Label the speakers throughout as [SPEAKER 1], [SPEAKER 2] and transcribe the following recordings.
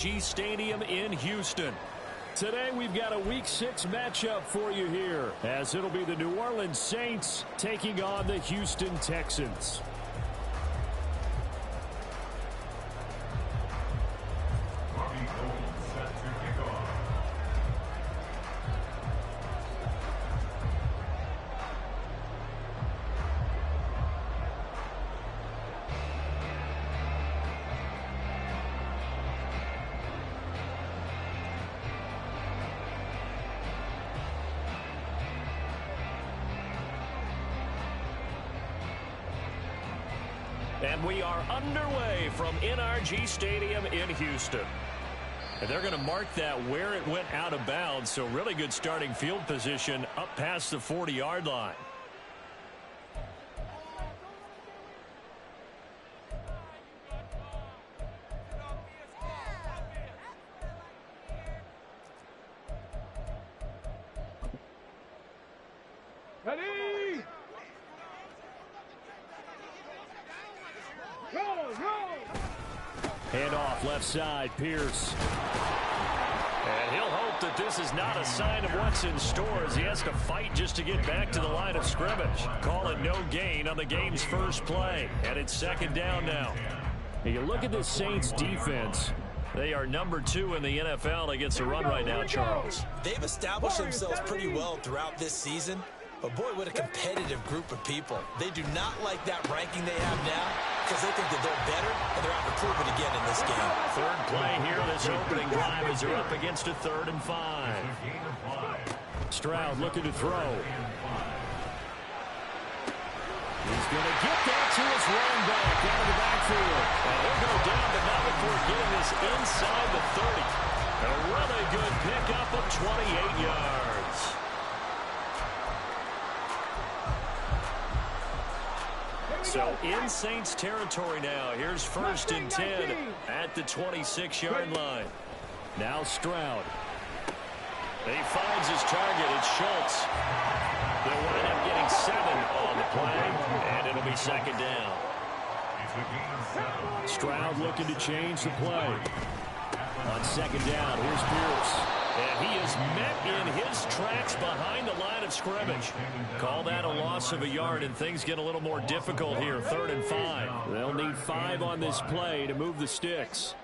[SPEAKER 1] Stadium in Houston. Today we've got a Week 6 matchup for you here, as it'll be the New Orleans Saints taking on the Houston Texans. And we are underway from NRG Stadium in Houston. And they're going to mark that where it went out of bounds, so really good starting field position up past the 40-yard line.
[SPEAKER 2] Ready?
[SPEAKER 1] Hand off left side, Pierce. And he'll hope that this is not a sign of what's in store as he has to fight just to get back to the line of scrimmage. Call it no gain on the game's first play. And it's second down now. And you look at this Saints defense. They are number 2 in the NFL against the run right now, Charles.
[SPEAKER 3] They've established themselves pretty well throughout this season. But, boy, what a competitive group of people. They do not like that ranking they have now because they think that they're better, and they're out to prove it again in this game.
[SPEAKER 1] Third play here, this opening drive as they're up against a 3rd and 5. Stroud looking to throw. He's going to get that to his running back out of the backfield. And he'll go down, but not before getting this inside the 30. A really good pickup of 28 yards. So in Saints territory now. Here's 1st and 10 at the 26-yard line. Now Stroud. He finds his target. It's Schultz. They'll wind up getting 7 on the play, and it'll be second down. Stroud looking to change the play. On second down, here's Pierce. And he is met in his tracks behind the line of scrimmage. Call that a loss of a yard, and things get a little more difficult here. 3rd and 5. They'll need 5 on this play to move the sticks.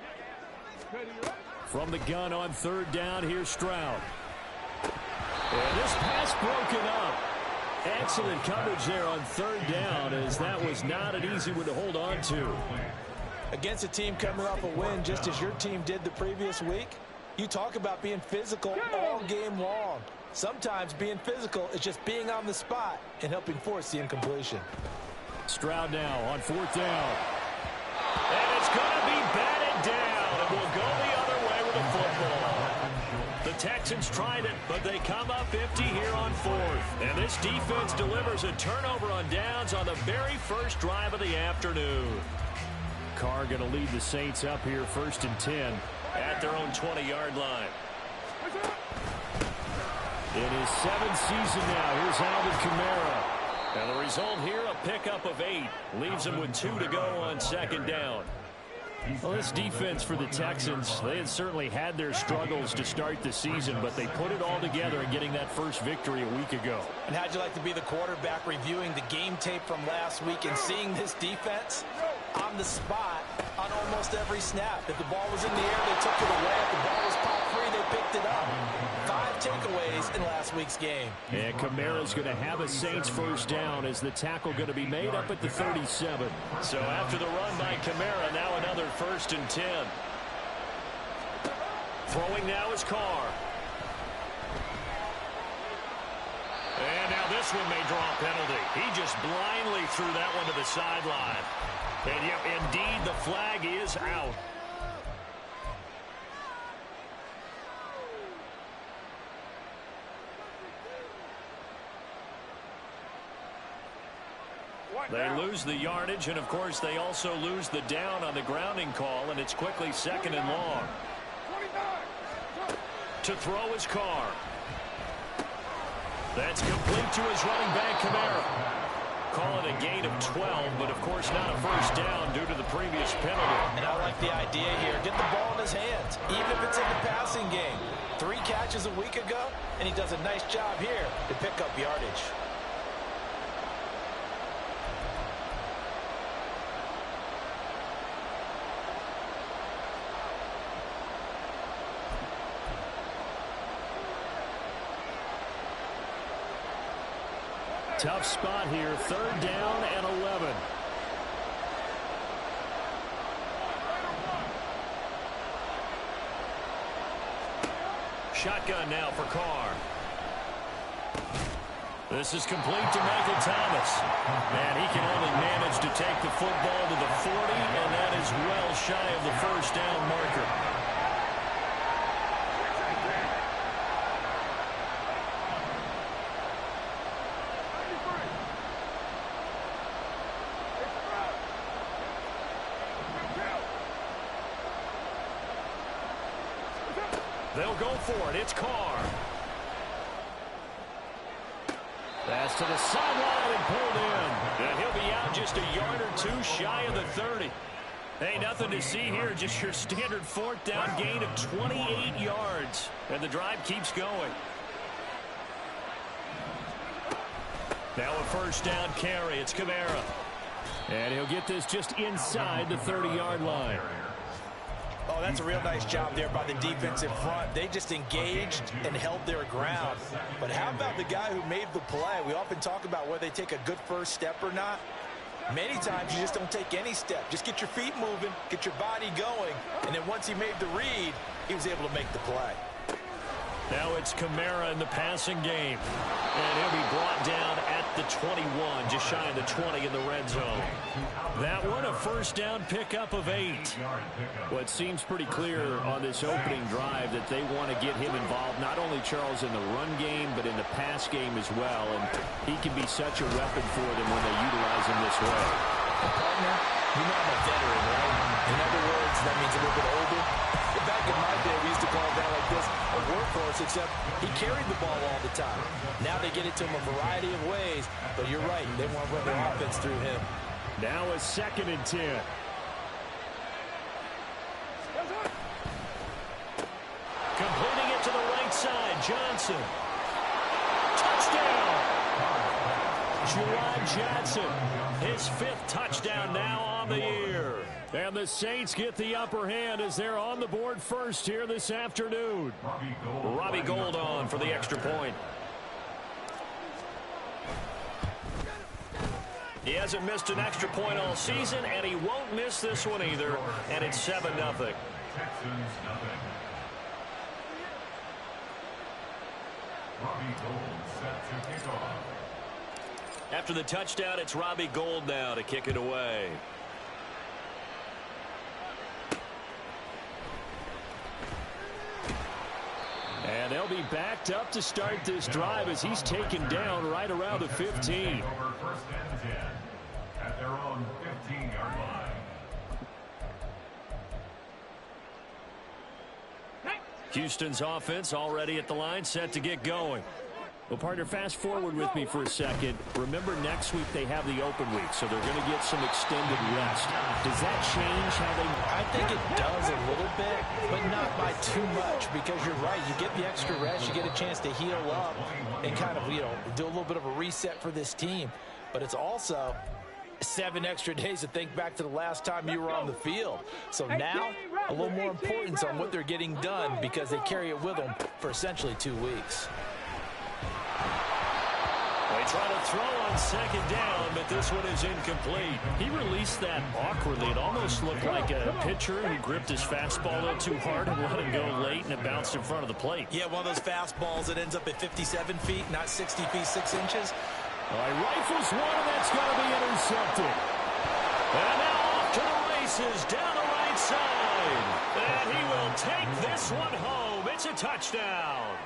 [SPEAKER 1] From the gun on 3rd down, here's Stroud. And this pass broken up. Excellent coverage there on 3rd down, as that was not an easy one to hold on to.
[SPEAKER 3] Against a team coming off a win just as your team did the previous week, you talk about being physical all game long. Sometimes being physical is just being on the spot and helping force the incompletion.
[SPEAKER 1] Stroud now on 4th down. And it's going to be batted down, and we'll go the other way with the football. The Texans tried it, but they come up empty here on 4th. And this defense delivers a turnover on downs on the very first drive of the afternoon. Carr going to lead the Saints up here 1st and 10 at their own 20-yard line. In his 7th season now, here's Alvin Kamara. And the result here, a pickup of 8. Leaves him with 2 to go on second down. Well, this defense for the Texans, they had certainly had their struggles to start the season, but they put it all together in getting that first victory a week ago.
[SPEAKER 3] And how'd you like to be the quarterback reviewing the game tape from last week and seeing this defense on the spot on almost every snap? If the ball was in the air, they took it away. If the ball was popped free, they picked it up. 5 takeaways in last week's game.
[SPEAKER 1] And Kamara's going to have a Saints first down as the tackle going to be made up at the 37. So after the run by Kamara, now another 1st and 10. Throwing now is Carr. And now this one may draw a penalty. He just blindly threw that one to the sideline. And yep, indeed, the flag is out. They lose the yardage, and of course they also lose the down on the grounding call, and it's quickly 2nd and long. To throw is Carr. That's complete to his running back, Kamara. call it a gain of 12, but of course not a first down due to the previous penalty.
[SPEAKER 3] And I like the idea here. Get the ball in his hands, even if it's in the passing game. 3 catches a week ago, and he does a nice job here to pick up yardage.
[SPEAKER 1] Tough spot here, 3rd down and 11. Shotgun now for Carr. This is complete to Michael Thomas. And he can only manage to take the football to the 40, and that is well shy of the first down marker. They'll go for it. It's Carr. Pass to the sideline and pulled in. And he'll be out just a yard or 2 shy of the 30. Hey, nothing to see here. Just your standard 4th down gain of 28 yards. And the drive keeps going. Now a first down carry. It's Kamara. And he'll get this just inside the 30-yard line.
[SPEAKER 3] Oh, that's a real nice job there by the defense in front. They just engaged and held their ground. But how about the guy who made the play? We often talk about whether they take a good first step or not. Many times you just don't take any step. Just get your feet moving, get your body going, and then once he made the read, he was able to make the play.
[SPEAKER 1] Now it's Kamara in the passing game. And he'll be brought down at the 21, just shy of the 20 in the red zone. That one, a first down pickup of 8. Well, it seems pretty clear on this opening drive that they want to get him involved, not only, Charles, in the run game, but in the pass game as well. And he can be such a weapon for them when they utilize him this way.
[SPEAKER 3] Partner, you know I'm a veteran, right? In other words, that means a little bit older. Back in my day, we used to call a guy like this a workhorse, except he carried the ball all the time. Now they get it to him a variety of ways, but you're right, they want to run their offense through him.
[SPEAKER 1] Now a 2nd and 10. Completing it to the right side, Johnson. Touchdown! Juwan Johnson, his 5th touchdown now on the year. And the Saints get the upper hand as they're on the board first here this afternoon. Robbie Gould on for the extra point. He hasn't missed an extra point all season, and he won't miss this one either. And it's 7-0. After the touchdown, it's Robbie Gould now to kick it away. And they'll be backed up to start this drive as he's taken down right around the 15. At their own 15-yard line. Houston's offense already at the line, set to get going. Well, partner, fast forward with me for a second. Remember, next week they have the open week, so they're going to get some extended rest. Does that change how they...
[SPEAKER 3] I think it does a little bit, but not by too much, because you're right. You get the extra rest, you get a chance to heal up and kind of, do a little bit of a reset for this team. But it's also 7 extra days to think back to the last time you were on the field. So now, a little more importance on what they're getting done because they carry it with them for essentially 2 weeks.
[SPEAKER 1] They try to throw on 2nd down, but this one is incomplete. He released that awkwardly. It almost looked like a pitcher who gripped his fastball a little too hard and let him go late, and it bounced in front of the plate.
[SPEAKER 3] Yeah, one of those fastballs that ends up at 57 feet, not 60 feet, 6 inches.
[SPEAKER 1] All right, rifles one, and that's going to be intercepted. And now off to the races, down the right side. And he will take this one home. It's a touchdown.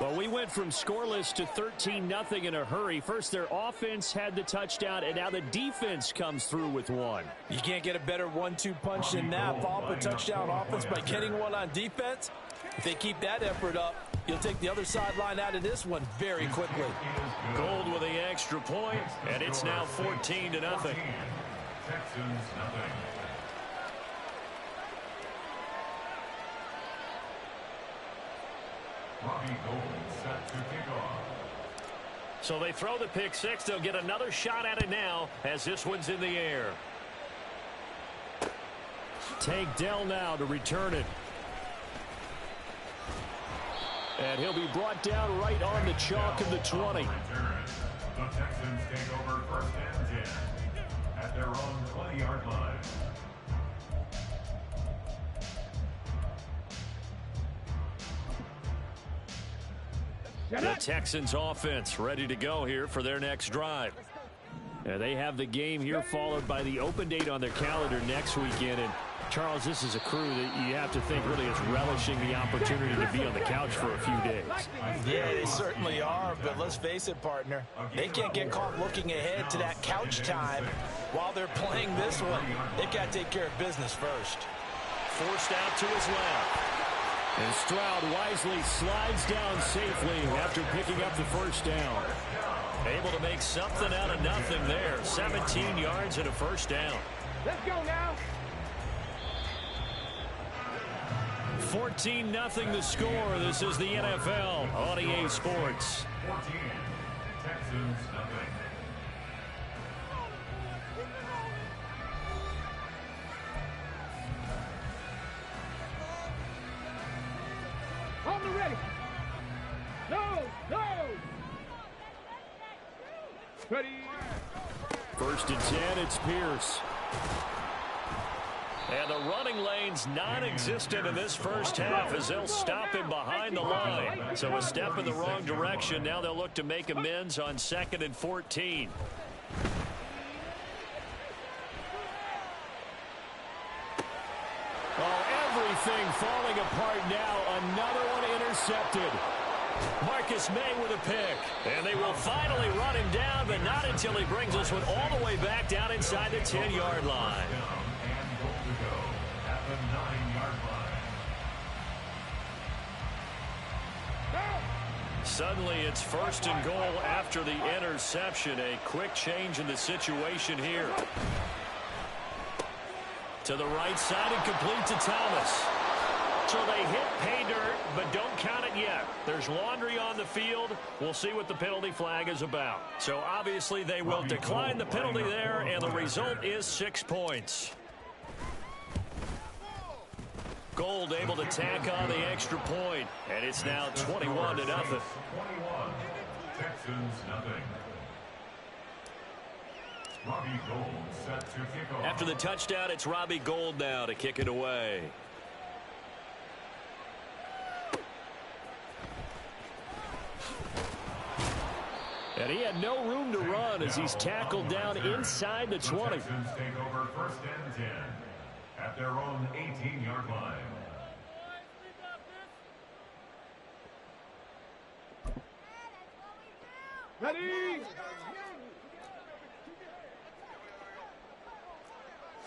[SPEAKER 1] Well, we went from scoreless to 13-0 in a hurry. First, their offense had the touchdown, and now the defense comes through with one.
[SPEAKER 3] You can't get a better 1-2 punch than that. Follow up a touchdown offense by getting one on defense. If they keep that effort up, You'll take the other sideline out of this one very quickly.
[SPEAKER 1] Gold with the extra point, and it's now 14-0.
[SPEAKER 4] Texans, nothing. Robbie Gould set to kick off.
[SPEAKER 1] So they throw the pick six. They'll get another shot at it now as this one's in the air. Tank Dell now to return it. And he'll be brought down right on the chalk of the 20.
[SPEAKER 4] The Texans take over first and 10 at their own 20-yard line.
[SPEAKER 1] The Texans offense ready to go here for their next drive. And they have the game here followed by the open date on their calendar next weekend. And Charles, this is a crew that you have to think really is relishing the opportunity to be on the couch for a few days.
[SPEAKER 3] Yeah, they certainly are, but let's face it, partner. They can't get caught looking ahead to that couch time while they're playing this one. They've got to take care of business first.
[SPEAKER 1] Forced out to his left. And Stroud wisely slides down safely after picking up the first down. Able to make something out of nothing there. 17 yards and a first down.
[SPEAKER 2] Let's go now.
[SPEAKER 1] 14-0 the score. This is the NFL on EA Sports.
[SPEAKER 4] 14, Texans, nothing.
[SPEAKER 2] On the ready. No, no. Ready.
[SPEAKER 1] First and 10, it's Pierce. And the running lane's non-existent in this first half as they'll stop him behind the line. So a step in the wrong direction. Now they'll look to make amends on 2nd and 14. Oh, everything falling apart now. Another one intercepted. Marcus May with a pick. And they will finally run him down, but not until he brings this one all the way back down inside the 10-yard line.
[SPEAKER 4] And goal to go at the 9-yard line.
[SPEAKER 1] Suddenly it's first and goal after the interception. A quick change in the situation here. To the right side and complete to Thomas. So they hit pay dirt, but don't count it yet. There's laundry on the field. We'll see what the penalty flag is about. So obviously they will decline the penalty there, and the result is 6 points. Gould able to tack on the extra point, and it's now 21-0.
[SPEAKER 4] 21, Texans, nothing. Robbie Gould set to kick off.
[SPEAKER 1] After the touchdown, it's Robbie Gould now to kick it away. And he had no room to run as he's tackled down inside the 20.
[SPEAKER 4] The Texans take over first and 10 at their own 18-yard line.
[SPEAKER 2] Ready.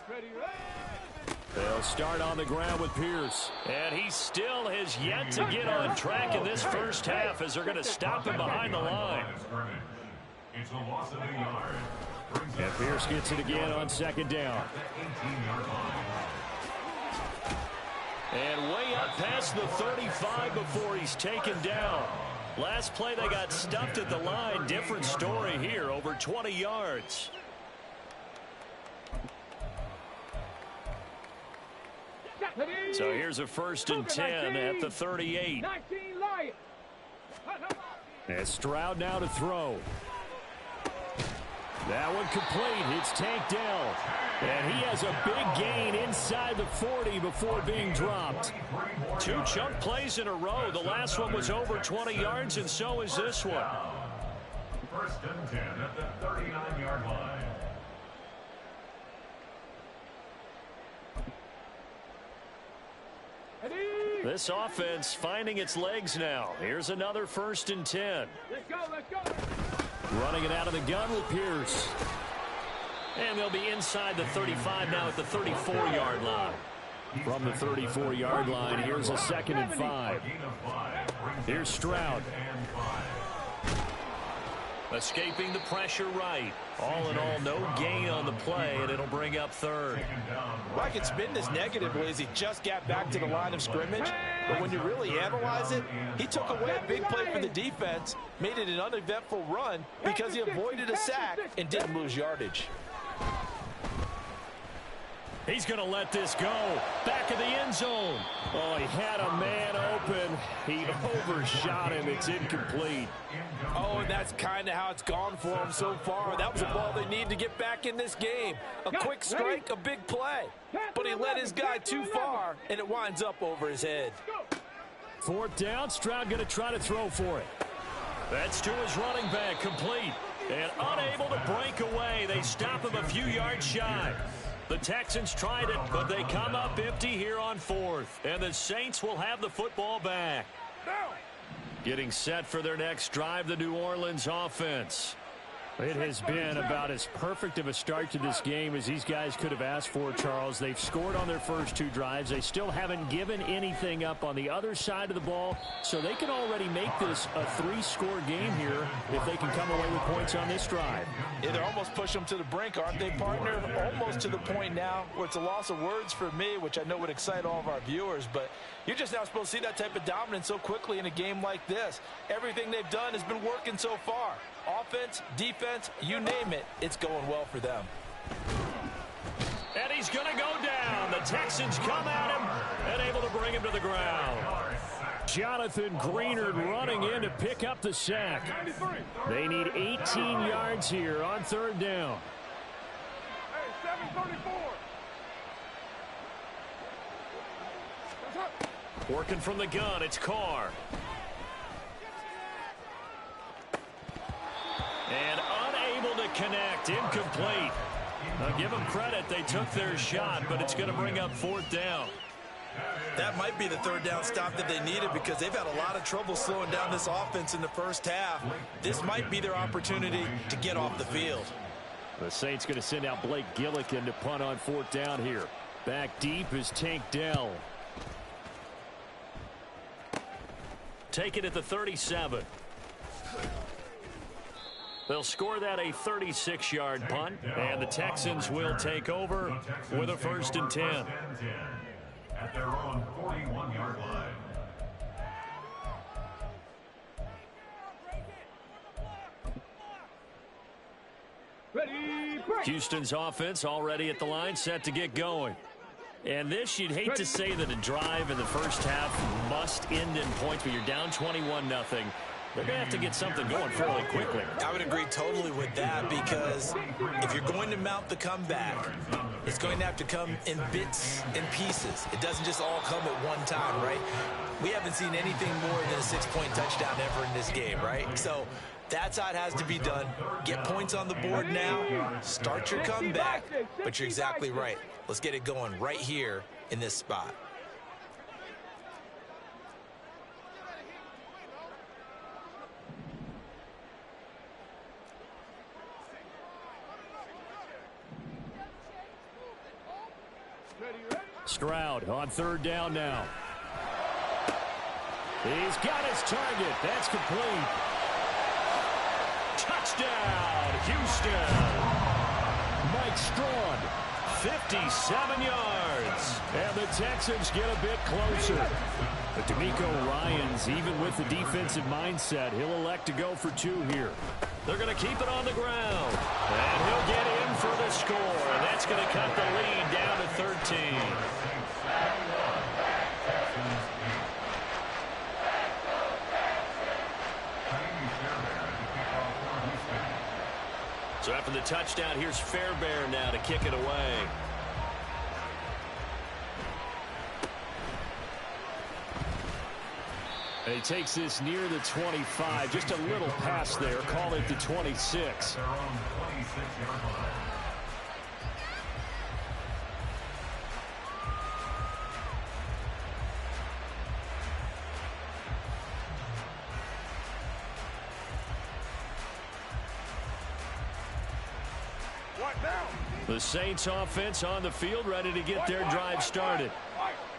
[SPEAKER 2] Ready.
[SPEAKER 1] They'll start on the ground with Pierce. And he still has yet to get on track in this first half as they're going to stop him behind the line.
[SPEAKER 4] It's a loss of a yard.
[SPEAKER 1] And Pierce gets it again on 2nd down. And way up past the 35 before he's taken down. Last play they got stuffed at the line. Different story here, over 20 yards. So here's a first and 10 at the 38.
[SPEAKER 2] 19 Lions.
[SPEAKER 1] And Stroud now to throw. That one complete. It's Tank Dell. And he has a big gain inside the 40 before being dropped. 2 chunk plays in a row. The last one was over 20 yards, and so is this one.
[SPEAKER 4] First and 10 at the 39-yard line.
[SPEAKER 1] This offense finding its legs now. Here's another first and 10.
[SPEAKER 2] Let's go, let's go.
[SPEAKER 1] Running it out of the gun with Pierce. And they'll be inside the 35 now at the 34-yard line. From the 34-yard line, here's a 2nd and 5. Here's Stroud. Escaping the pressure right. All in all, no gain on the play, and it'll bring up 3rd.
[SPEAKER 3] Well, I can spin this negatively as he just got back to the line of scrimmage. But when you really analyze it, he took away a big play for the defense, made it an uneventful run because he avoided a sack and didn't lose yardage.
[SPEAKER 1] He's going to let this go. Back of the end zone. Oh, he had a man open. He overshot him. It's incomplete.
[SPEAKER 3] Oh, and that's kind of how it's gone for him so far. That was a ball they need to get back in this game. A quick strike, a big play. But he led his guy too far, and it winds up over his head.
[SPEAKER 1] 4th down. Stroud going to try to throw for it. That's to his running back, complete. And unable to break away. They stop him a few yards shy. The Texans tried it, but they come up empty here on 4th. And the Saints will have the football back. Getting set for their next drive, the New Orleans offense. It has been about as perfect of a start to this game as these guys could have asked for, Charles. They've scored on their first 2 drives. They still haven't given anything up on the other side of the ball, so they can already make this a 3-score game here if they can come away with points on this drive.
[SPEAKER 3] Yeah, they're almost pushing them to the brink, aren't they, partner? Almost to the point now where it's a loss of words for me, which I know would excite all of our viewers, but you're just not supposed to see that type of dominance so quickly in a game like this. Everything they've done has been working so far. Offense, defense, you name it, it's going well for them.
[SPEAKER 1] And he's going to go down. The Texans come at him and able to bring him to the ground. Jonathan Greenard running in to pick up the sack. They need 18 yards here on 3rd down.
[SPEAKER 2] Hey, 734.
[SPEAKER 1] Working from the gun, it's Carr. And unable to connect, incomplete. Now give them credit, they took their shot, but it's going to bring up 4th down.
[SPEAKER 3] That might be the 3rd down stop that they needed because they've had a lot of trouble slowing down this offense in the first half. This might be their opportunity to get off the field.
[SPEAKER 1] The Saints going to send out Blake Gillikin to punt on 4th down here. Back deep is Tank Dell. Take it at the 37. They'll score that a 36-yard punt, and the Texans will take over with a 1st and 10.
[SPEAKER 4] At their own 41-yard line.
[SPEAKER 2] Ready, break.
[SPEAKER 1] Houston's offense already at the line, set to get going. And this, you'd hate to say that a drive in the first half must end in points, but you're down 21-0. They're going to have to get something going fairly quickly.
[SPEAKER 3] I would agree totally with that because if you're going to mount the comeback, it's going to have to come in bits and pieces. It doesn't just all come at one time, right? We haven't seen anything more than a 6-point touchdown ever in this game, right? So that's how it has to be done. Get points on the board now. Start your comeback. But you're exactly right. Let's get it going right here in this spot.
[SPEAKER 1] Stroud on 3rd down now. He's got his target. That's complete. Touchdown, Houston. Mike Strawn, 57 yards. And the Texans get a bit closer. But D'Amico Ryans, even with the defensive mindset, he'll elect to go for 2 here. They're going to keep it on the ground. And he'll get in for the score. And that's going to cut the lead down to 13. So after the touchdown, here's Fairbairn now to kick it away. And he takes this near the 25, just a little past there, call it the 26.
[SPEAKER 4] Their own 26-yard line.
[SPEAKER 1] The Saints offense on the field, ready to get their drive started.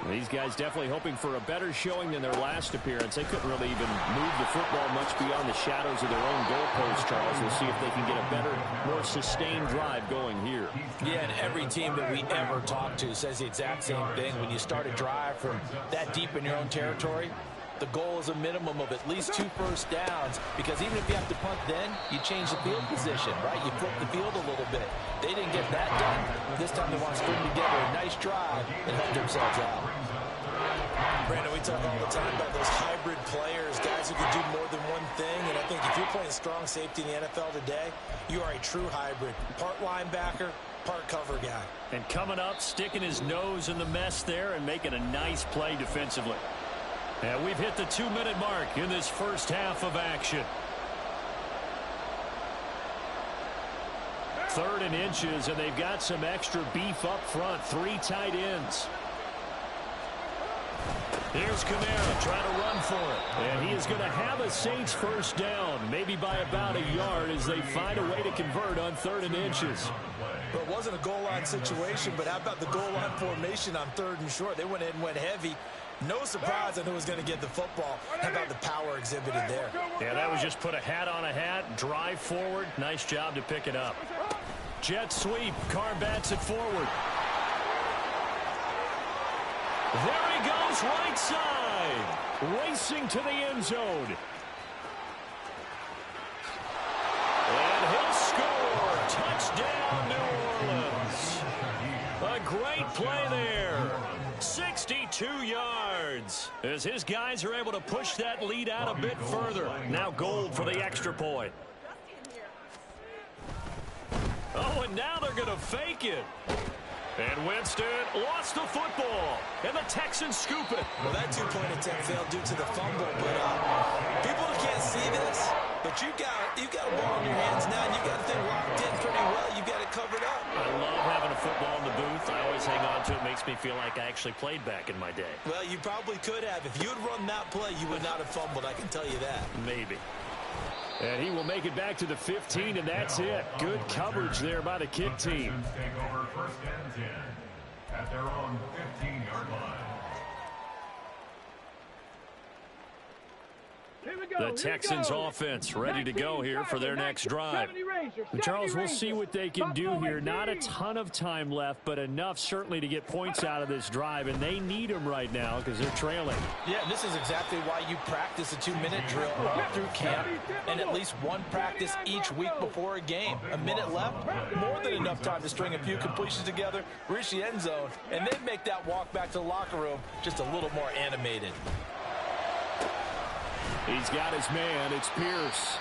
[SPEAKER 1] These guys definitely hoping for a better showing than their last appearance. They couldn't really even move the football much beyond the shadows of their own goalpost, Charles. We'll see if they can get a better, more sustained drive going here.
[SPEAKER 3] Yeah, and every team that we ever talk to says the exact same thing. When you start a drive from that deep in your own territory, the goal is a minimum of at least 2 first downs, because even if you have to punt then, you change the field position, right? You flip the field a little bit. They didn't get that done. This time they want to string together a nice drive and help themselves out.
[SPEAKER 5] Brandon, we talk all the time about those hybrid players, guys who can do more than one thing, and I think if you're playing strong safety in the NFL today, you are a true hybrid. Part linebacker, part cover guy.
[SPEAKER 1] And coming up, sticking his nose in the mess there and making a nice play defensively. And we've hit the 2-minute mark in this first half of action. 3rd and inches, and they've got some extra beef up front. 3 tight ends. Here's Kamara trying to run for it. And he is going to have a Saints first down, maybe by about a yard, as they find a way to convert on 3rd and inches.
[SPEAKER 5] But it wasn't a goal line situation, but how about the goal line formation on 3rd and short? They went in and went heavy. No surprise on who was going to get the football. How about the power exhibited there?
[SPEAKER 1] Yeah, that was just put a hat on a hat, drive forward. Nice job to pick it up. Jet sweep. Carr bats it forward. There he goes, right side. Racing to the end zone. And he'll score. Touchdown, New Orleans. A great play there. 62 yards as his guys are able to push that lead out a bit further. Now Gold for the extra point. Oh, and now they're going to fake it. And Winston lost the football. And the Texans scoop it.
[SPEAKER 5] Well, that 2-point attempt failed due to the fumble. But people can't see this. But you've got a ball in your hands now. And you've got the thing locked in pretty well. You've got it covered up.
[SPEAKER 1] I love having a football in the booth. I always hang on to it. It makes me feel like I actually played back in my day.
[SPEAKER 5] Well, you probably could have. If you had run that play, you would not have fumbled. I can tell you that.
[SPEAKER 1] Maybe. And he will make it back to the 15, and that's it. Good coverage there by the kick team.
[SPEAKER 4] Take over 1st and 10 at their own 15-yard line.
[SPEAKER 1] The Texans offense ready to go here for their next drive. And Charles, we'll see what they can do here. Not a ton of time left, but enough certainly to get points out of this drive, and they need them right now because they're trailing.
[SPEAKER 3] Yeah, and this is exactly why you practice a 2-minute drill all through camp and at least one practice each week before a game. A minute left, more than enough time to string a few completions together, reach the end zone, and then make that walk back to the locker room just a little more animated.
[SPEAKER 1] He's got his man. It's Pierce.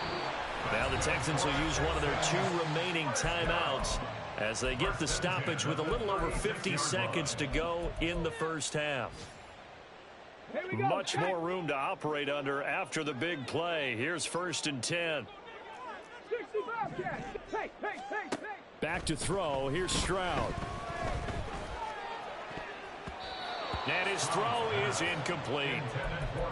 [SPEAKER 1] Now the Texans will use one of their 2 remaining timeouts as they get the stoppage with a little over 50 seconds to go in the first half. Much more room to operate under after the big play. Here's 1st and 10. Back to throw. Here's Stroud. And his throw is incomplete.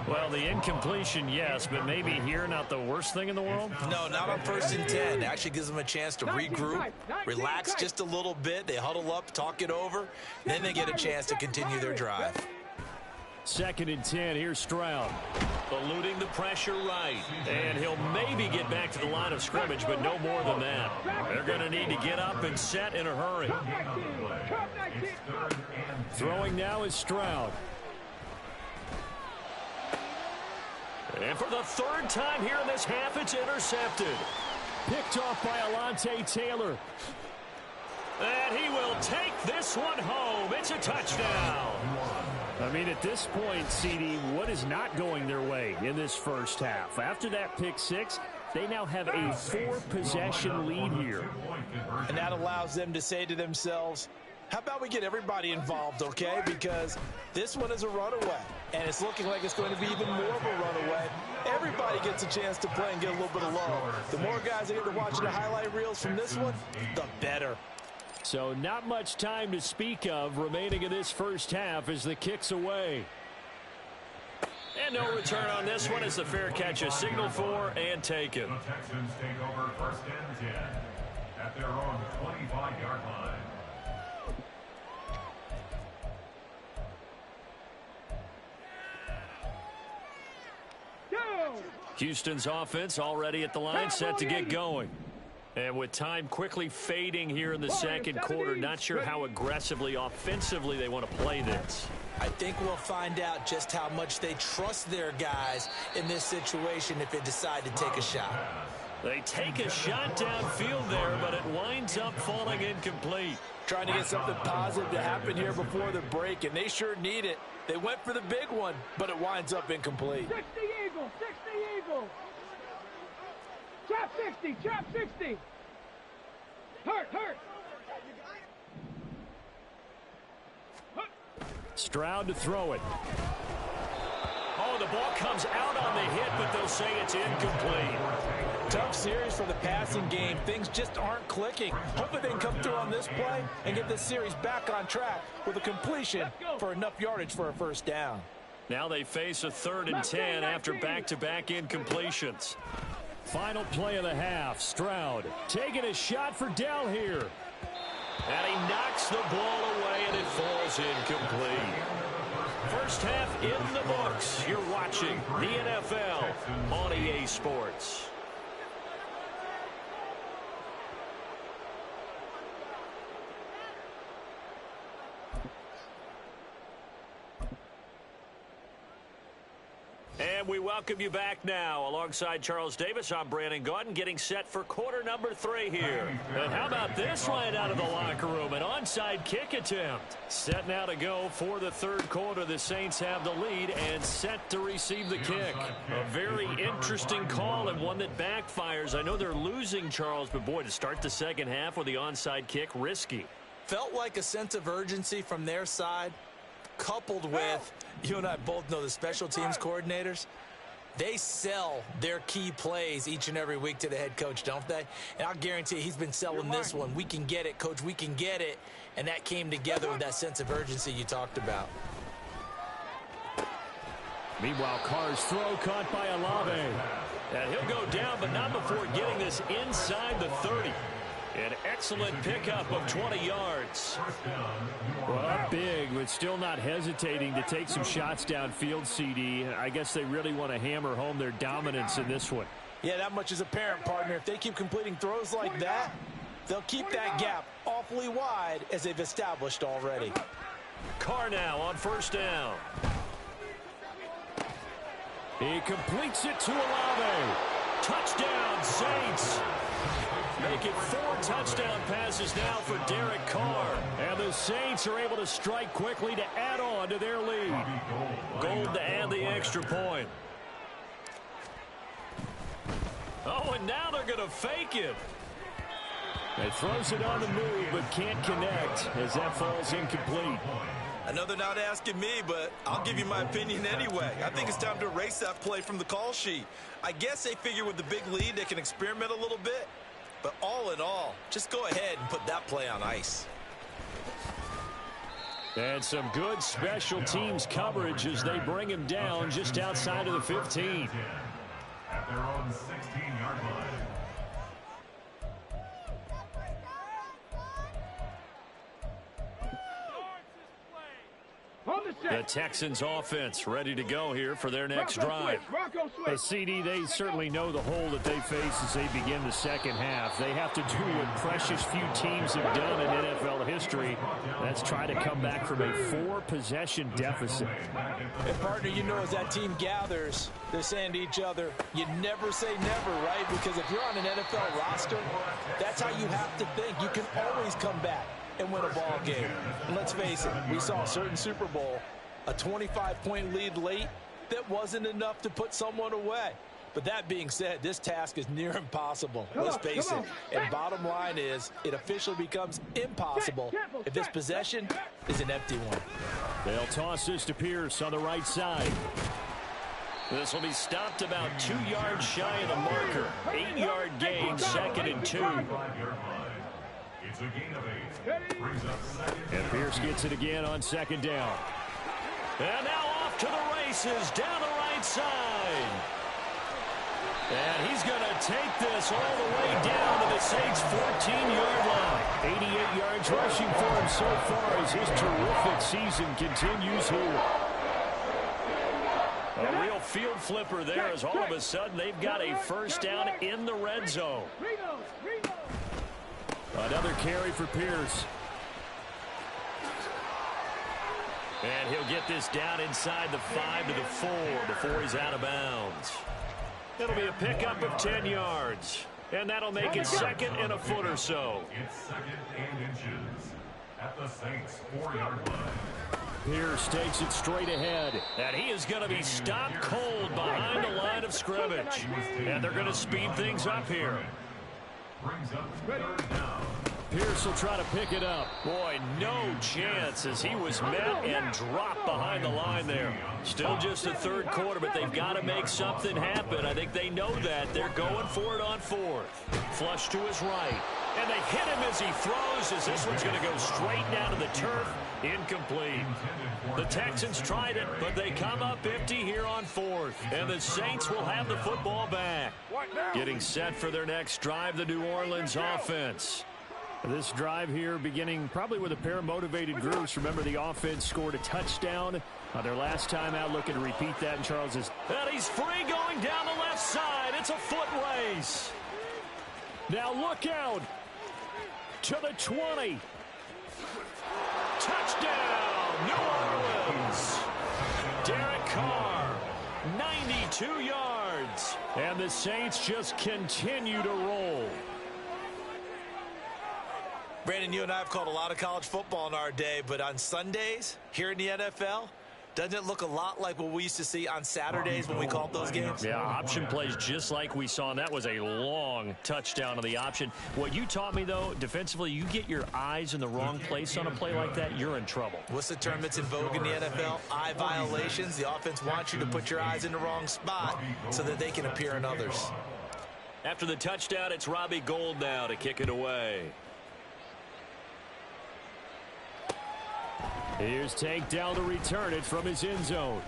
[SPEAKER 1] Well, the incompletion, yes, but maybe here not the worst thing in the world?
[SPEAKER 5] No, not on 1st and 10. It actually gives them a chance to regroup, relax just a little bit. They huddle up, talk it over. Then they get a chance to continue their drive.
[SPEAKER 1] 2nd and 10. Here's Stroud. Eluding the pressure right. And he'll maybe get back to the line of scrimmage, but no more than that. They're going to need to get up and set in a hurry. Throwing now is Stroud. And for the 3rd time here in this half, it's intercepted. Picked off by Alontae Taylor. And he will take this one home. It's a touchdown. I mean, at this point, CD, what is not going their way in this first half? After that pick 6, they now have a 4-possession lead here.
[SPEAKER 5] And that allows them to say to themselves, how about we get everybody involved, okay? Because this one is a runaway, and it's looking like it's going to be even more of a runaway. Everybody gets a chance to play and get a little bit of love. The more guys that get to watch the highlight reels from this one, the better.
[SPEAKER 1] So not much time to speak of remaining in this first half as the kick's away. And no return on this one as the fair catch is signaled for and taken.
[SPEAKER 4] The Texans take over 1st and 10 at their own 25-yard line.
[SPEAKER 1] Houston's offense already at the line, set to get going. And with time quickly fading here in the second quarter, not sure how aggressively, offensively they want to play this.
[SPEAKER 5] I think we'll find out just how much they trust their guys in this situation if they decide to take a shot.
[SPEAKER 1] They take a shot downfield there, but it winds up falling incomplete.
[SPEAKER 5] Trying to get something positive to happen here before the break, and they sure need it. They went for the big one, but it winds up incomplete.
[SPEAKER 2] 60 Eagles, 60 Eagles. Chop 60, chop 60. Hurt.
[SPEAKER 1] Stroud to throw it. Oh, the ball comes out on the hit, but they'll say it's incomplete.
[SPEAKER 5] Tough series for the passing game. Things just aren't clicking. Hopefully they can come through on this play and get this series back on track with a completion for enough yardage for a first down.
[SPEAKER 1] Now they face a 3rd and 10 after back-to-back incompletions. Final play of the half. Stroud taking a shot for Dell here. And he knocks the ball away, and it falls incomplete. First half in the books. You're watching the NFL on EA Sports. And we welcome you back now. Alongside Charles Davis, I'm Brandon Gaudin, getting set for quarter number 3 here. And how about this right out of the locker room? An onside kick attempt. Set now to go for the 3rd quarter. The Saints have the lead and set to receive the kick. A very interesting call and one that backfires. I know they're losing, Charles, but boy, to start the second half with the onside kick, risky.
[SPEAKER 5] Felt like a sense of urgency from their side, coupled with, you and I both know the special teams coordinators, they sell their key plays each and every week to the head coach, don't they? And I'll guarantee he's been selling this one. We can get it, coach, we can get it. And that came together with that sense of urgency you talked about.
[SPEAKER 1] Meanwhile, Carr's throw caught by Olave. And he'll go down, but not before getting this inside the 30. An excellent pickup of 20 yards. Well, up big, but still not hesitating to take some shots downfield, CD. I guess they really want to hammer home their dominance in this one.
[SPEAKER 5] Yeah, that much is apparent, partner. If they keep completing throws like that, they'll keep that gap awfully wide as they've established already.
[SPEAKER 1] Carr now on first down. He completes it to Olave. Touchdown, Saints. Make it 4 touchdown passes now for Derek Carr. And the Saints are able to strike quickly to add on to their lead. Gold to add the extra point. Oh, and now they're going to fake it. He throws it on the move, but can't connect as that falls incomplete.
[SPEAKER 3] I know they're not asking me, but I'll give you my opinion anyway. I think it's time to erase that play from the call sheet. I guess they figure with the big lead they can experiment a little bit. But all in all, just go ahead and put that play on ice.
[SPEAKER 1] And some good special teams coverage as they bring him down just outside of the 15.
[SPEAKER 4] At their own 16-yard line.
[SPEAKER 1] The Texans offense ready to go here for their next drive.
[SPEAKER 2] The
[SPEAKER 1] CD, they certainly know the hole that they face as they begin the second half. They have to do what precious few teams have done in NFL history. That's try to come back from a 4-possession deficit.
[SPEAKER 5] And partner, you know as that team gathers, they're saying to each other, you never say never, right? Because if you're on an NFL roster, that's how you have to think. You can always come back and win a ball game. And let's face it, we saw a certain Super Bowl, a 25-point lead late that wasn't enough to put someone away. But that being said, this task is near impossible. Let's face it. And bottom line is, it officially becomes impossible if this possession is an empty one.
[SPEAKER 1] They'll toss this to Pierce on the right side. This will be stopped about 2 yards shy of the marker. 8-yard gain, 2nd and 2.
[SPEAKER 4] It's a gain of 8. Brings up second.
[SPEAKER 1] And Pierce gets it again on 2nd down. And now off to the races down the right side. And he's going to take this all the way down to the Saints' 14-yard line. 88 yards rushing for him so far as his terrific season continues here. A real field flipper there as all of a sudden they've got a first down in the red zone. Another carry for Pierce. And he'll get this down inside the 5 to the 4 before he's out of bounds. It'll be a pickup of 10 yards. And that'll make it second and a foot or so.
[SPEAKER 4] It's second and inches at the Saints 4-yard line.
[SPEAKER 1] Pierce takes it straight ahead. And he is going to be stopped cold behind the line of scrimmage. And they're going to speed things up here.
[SPEAKER 4] Brings up third down.
[SPEAKER 1] Pierce will try to pick it up. Boy, no chance as he was met and dropped behind the line there. Still just the third quarter, but they've got to make something happen. I think they know that. They're going for it on fourth. Flush to his right. And they hit him as he throws, as this one's going to go straight down to the turf. Incomplete. The Texans tried it, but they come up empty here on fourth. And the Saints will have the football back. Getting set for their next drive, the New Orleans offense. This drive here beginning probably with a pair of motivated groups. Remember, the offense scored a touchdown their last time out. Looking to repeat that, and Charles is... And he's free going down the left side. It's a foot race. Now look out to the 20. Touchdown, New Orleans. Derek Carr, 92 yards. And the Saints just continue to roll.
[SPEAKER 5] Brandon, you and I have called a lot of college football in our day, but on Sundays here in the NFL, doesn't it look a lot like what we used to see on Saturdays when we called those games?
[SPEAKER 1] Yeah, option plays just like we saw, and that was a long touchdown on the option. What you taught me, though, defensively, you get your eyes in the wrong place on a play like that, you're in trouble.
[SPEAKER 5] What's the term that's in vogue in the NFL? Eye violations. The offense wants you to put your eyes in the wrong spot so that they can appear in others.
[SPEAKER 1] After the touchdown, it's Robbie Gould now to kick it away. Here's Tank down to return it from his end zone.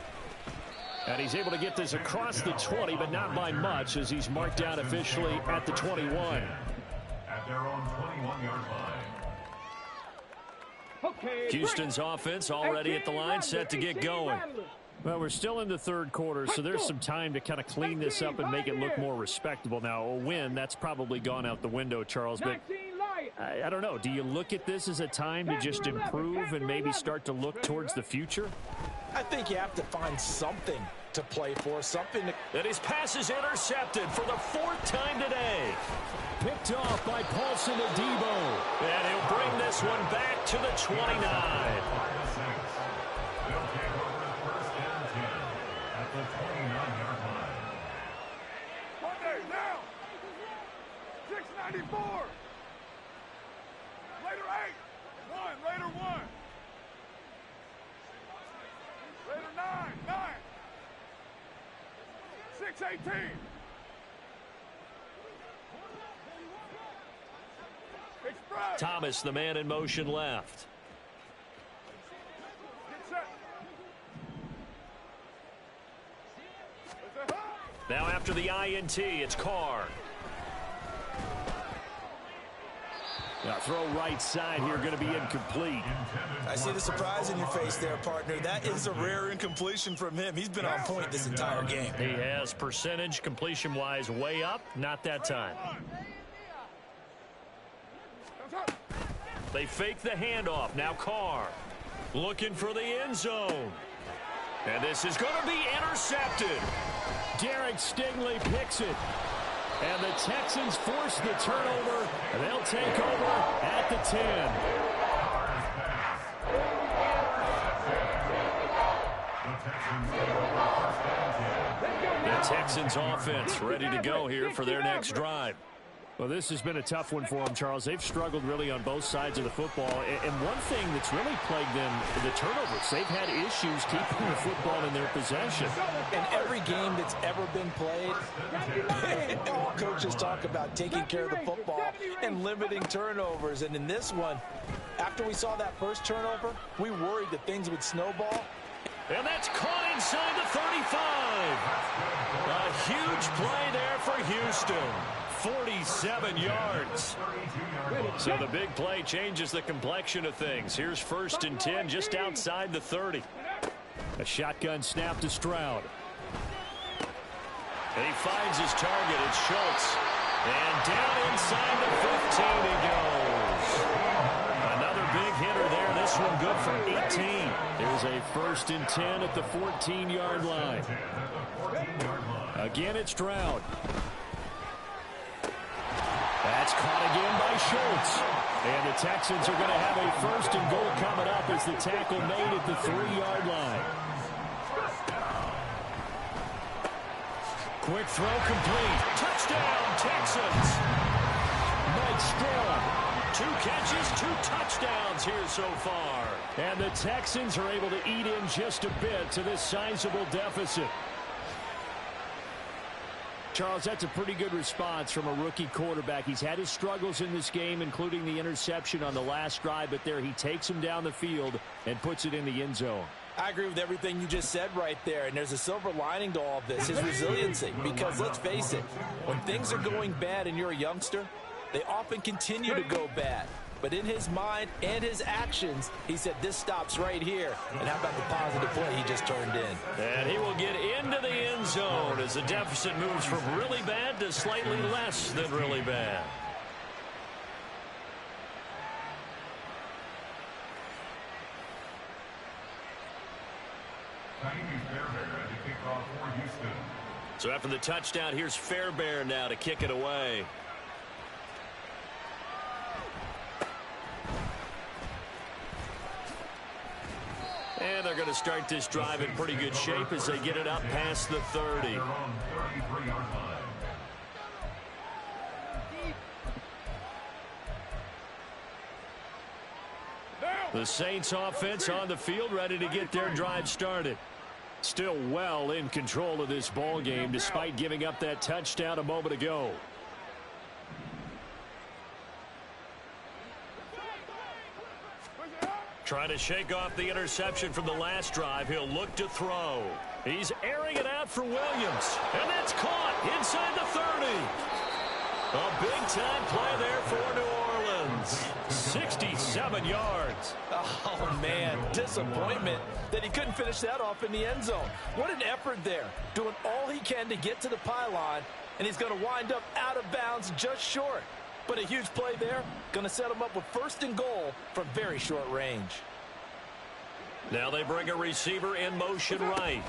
[SPEAKER 1] And he's able to get this across the 20, but not by much, as he's marked down officially at the 21.
[SPEAKER 4] At their own 21-yard line.
[SPEAKER 1] Houston's offense already at the line, set to get going. Well, we're still in the third quarter, so there's some time to kind of clean this up and make it look more respectable. Now, a win, that's probably gone out the window, Charles, but I don't know. Do you look at this as a time to just improve and maybe start to look towards the future?
[SPEAKER 5] I think you have to find something to play for, something to...
[SPEAKER 1] And his pass is intercepted for the fourth time today. Picked off by Paulson Adebo. And he'll bring this one back to the 29.
[SPEAKER 4] They'll take over first and 10 at the 29-yard line.
[SPEAKER 2] Monday, now! 694! Later 8! 1, later 1! Later 9, 9! 618! Express!
[SPEAKER 1] Thomas, the man in motion left.
[SPEAKER 2] Get set!
[SPEAKER 1] Now after the INT, it's Carr. Now throw right side here, going to be incomplete.
[SPEAKER 5] I see the surprise in your face there, partner. That is a rare incompletion from him. He's been on point this entire game.
[SPEAKER 1] He has percentage completion-wise way up, not that time. They fake the handoff. Now Carr looking for the end zone. And this is going to be intercepted. Derek Stingley picks it. And the Texans force the turnover. And they'll take over at the 10. The Texans offense ready to go here for their next drive. Well, this has been a tough one for them, Charles. They've struggled really on both sides of the football. And one thing that's really plagued them, the turnovers. They've had issues keeping the football in their possession.
[SPEAKER 5] In every game that's ever been played, all coaches talk about taking care of the football and limiting turnovers. And in this one, after we saw that first turnover, we worried that things would snowball.
[SPEAKER 1] And that's caught inside the 35. A huge play there for Houston. 47 yards. So the big play changes the complexion of things. Here's first and 10 just outside the 30. A shotgun snap to Stroud. And he finds his target. It's Schultz. And down inside the 15 he goes. Another big hitter there. This one good for 18. There's a 1st and 10 at the 14-yard line. Again, it's Stroud. That's caught again by Schultz. And the Texans are going to have a 1st and goal coming up as the tackle made at the 3-yard line. Quick throw complete. Touchdown, Texans. Mike Strong. 2 catches, 2 touchdowns here so far. And the Texans are able to eat in just a bit to this sizable deficit. Charles, that's a pretty good response from a rookie quarterback. He's had his struggles in this game, including the interception on the last drive, but there he takes him down the field and puts it in the end zone.
[SPEAKER 5] I agree with everything you just said right there, and there's a silver lining to all of this, his resiliency, because let's face it, when things are going bad and you're a youngster, they often continue to go bad. But in his mind and his actions, he said this stops right here. And how about the positive play he just turned in?
[SPEAKER 1] And he will get into the end zone as the deficit moves from really bad to slightly less than really bad. So after the touchdown, here's Fairbairn now to kick it away. And they're going to start this drive in pretty good shape as they get it up past the 30. The Saints offense on the field, ready to get their drive started. Still well in control of this ball game despite giving up that touchdown a moment ago. Trying to shake off the interception from the last drive. He'll look to throw. He's airing it out for Williams. And that's caught inside the 30. A big-time play there for New Orleans. 67 yards.
[SPEAKER 5] Oh, man, disappointment that he couldn't finish that off in the end zone. What an effort there, doing all he can to get to the pylon, and he's going to wind up out of bounds just short. But a huge play there, going to set him up with 1st and goal from very short range.
[SPEAKER 1] Now they bring a receiver in motion right.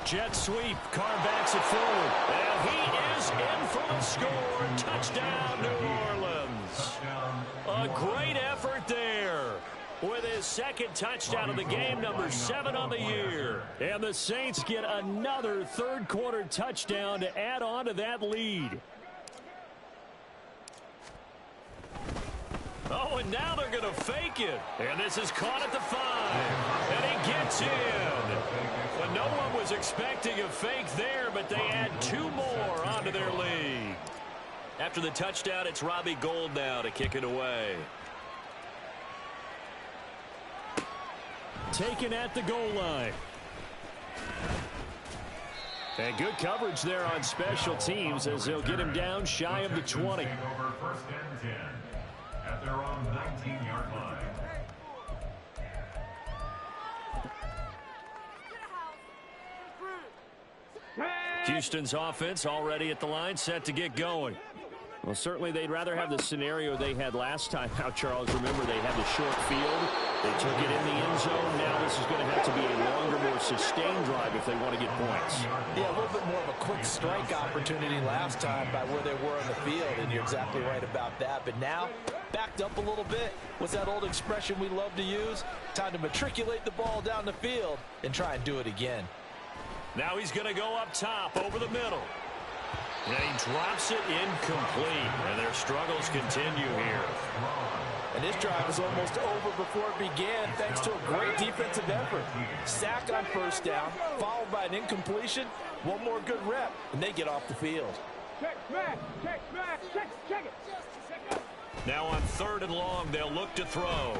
[SPEAKER 1] Jet sweep, Carr backs it forward. And he is in for the score. Touchdown, New Orleans. A great effort there with his 2nd touchdown of the game, number 7 on the year. And the Saints get another 3rd quarter touchdown to add on to that lead. Oh, and now they're going to fake it. And this is caught at the 5. And he gets in. But no one was expecting a fake there, but they add 2 more onto their lead. After the touchdown, it's Robbie Gould now to kick it away. Taken at the goal line. And good coverage there on special teams as they'll get him down shy of the 20.
[SPEAKER 4] At their own 19-yard line.
[SPEAKER 1] Houston's offense already at the line, set to get going. Well, certainly they'd rather have the scenario they had last time out, Charles. Remember, they had the short field. They took it in the end zone. Now this is going to have to be a longer, more sustained drive if they want to get points.
[SPEAKER 5] Yeah, a little bit more of a quick strike opportunity last time by where they were on the field, and you're exactly right about that. But now, backed up a little bit. What's that old expression we love to use? Time to matriculate the ball down the field and try and do it again.
[SPEAKER 1] Now he's going to go up top over the middle. And he drops it incomplete. And their struggles continue here.
[SPEAKER 5] And this drive was almost over before it began thanks to a great defensive effort. Sack on 1st down, followed by an incompletion. One more good rep, and they get off the field.
[SPEAKER 2] Check it.
[SPEAKER 1] Now on 3rd and long, they'll look to throw.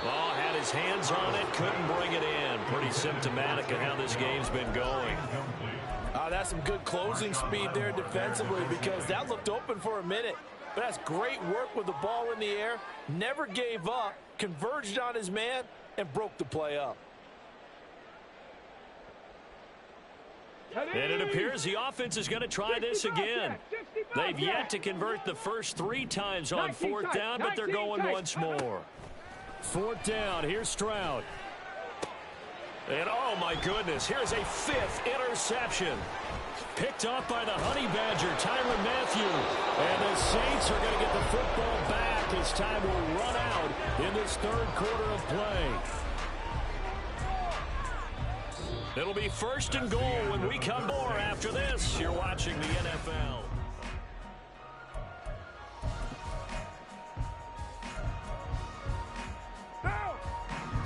[SPEAKER 1] Oh, had his hands on it, couldn't bring it in. Pretty symptomatic of how this game's been going.
[SPEAKER 5] That's some good closing speed there defensively because that looked open for a minute. But that's great work with the ball in the air. Never gave up, converged on his man, and broke the play up.
[SPEAKER 1] And it appears the offense is going to try this again. They've yet to convert the first 3 times on 4th down, but they're going once more. 4th down, here's Stroud. And oh my goodness, here's a 5th interception. Picked off by the Honey Badger, Tyrann Mathieu. And the Saints are going to get the football back as time will run out in this 3rd quarter of play. It'll be 1st and goal when we come more after this. You're watching the NFL.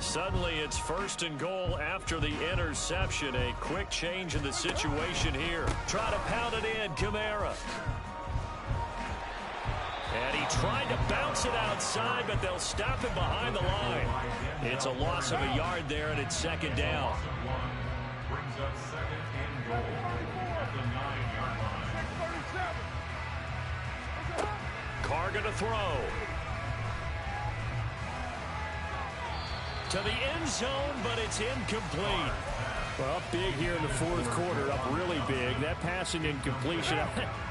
[SPEAKER 1] Suddenly it's 1st and goal after the interception. A quick change in the situation here. Try to pound it in, Kamara. And he tried to bounce it outside, but they'll stop him behind the line. It's a loss of a yard there, and it's 2nd down.
[SPEAKER 4] Brings up 2nd and goal at the 9-yard line.
[SPEAKER 1] Carr going to throw. To the end zone, but it's incomplete. Well, up big here in the 4th quarter, up really big. That passing incompletion,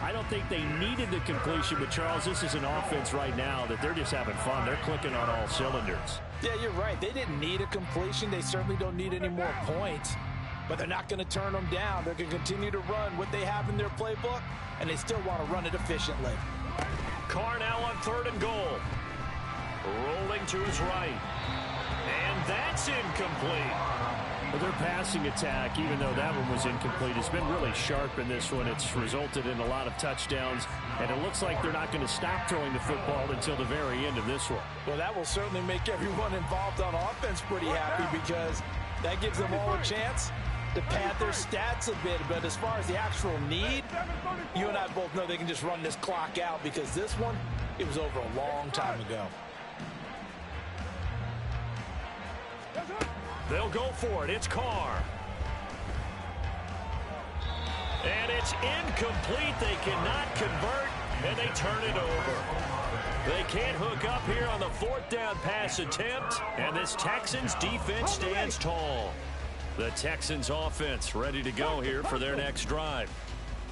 [SPEAKER 1] I don't think they needed the completion, but Charles, this is an offense right now that they're just having fun. They're clicking on all cylinders.
[SPEAKER 5] Yeah, you're right. They didn't need a completion. They certainly don't need any more points, but they're not going to turn them down. They're going to continue to run what they have in their playbook, and they still want to run it efficiently.
[SPEAKER 1] Carr now on 3rd and goal. Rolling to his right. And that's incomplete. But their passing attack, even though that one was incomplete, has been really sharp in this one. It's resulted in a lot of touchdowns, and it looks like they're not going to stop throwing the football until the very end of this one.
[SPEAKER 5] Well, that will certainly make everyone involved on offense pretty happy because that gives them all a chance to pad their stats a bit. But as far as the actual need, you and I both know they can just run this clock out because this one, it was over a long time ago.
[SPEAKER 1] They'll go for it. It's Carr. And it's incomplete. They cannot convert, and they turn it over. They can't hook up here on the 4th down pass attempt, and this Texans defense stands tall. The Texans offense ready to go here for their next drive.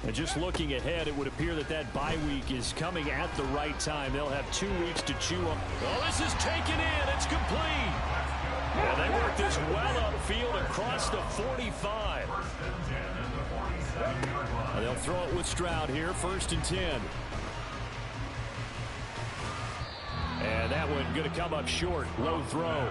[SPEAKER 1] And just looking ahead, it would appear that that bye week is coming at the right time. They'll have 2 weeks to chew on. Oh, this is taken in. It's complete. And they work this well upfield across the 45. And they'll throw it with Stroud here, 1st and 10. And that one going to come up short, low throw.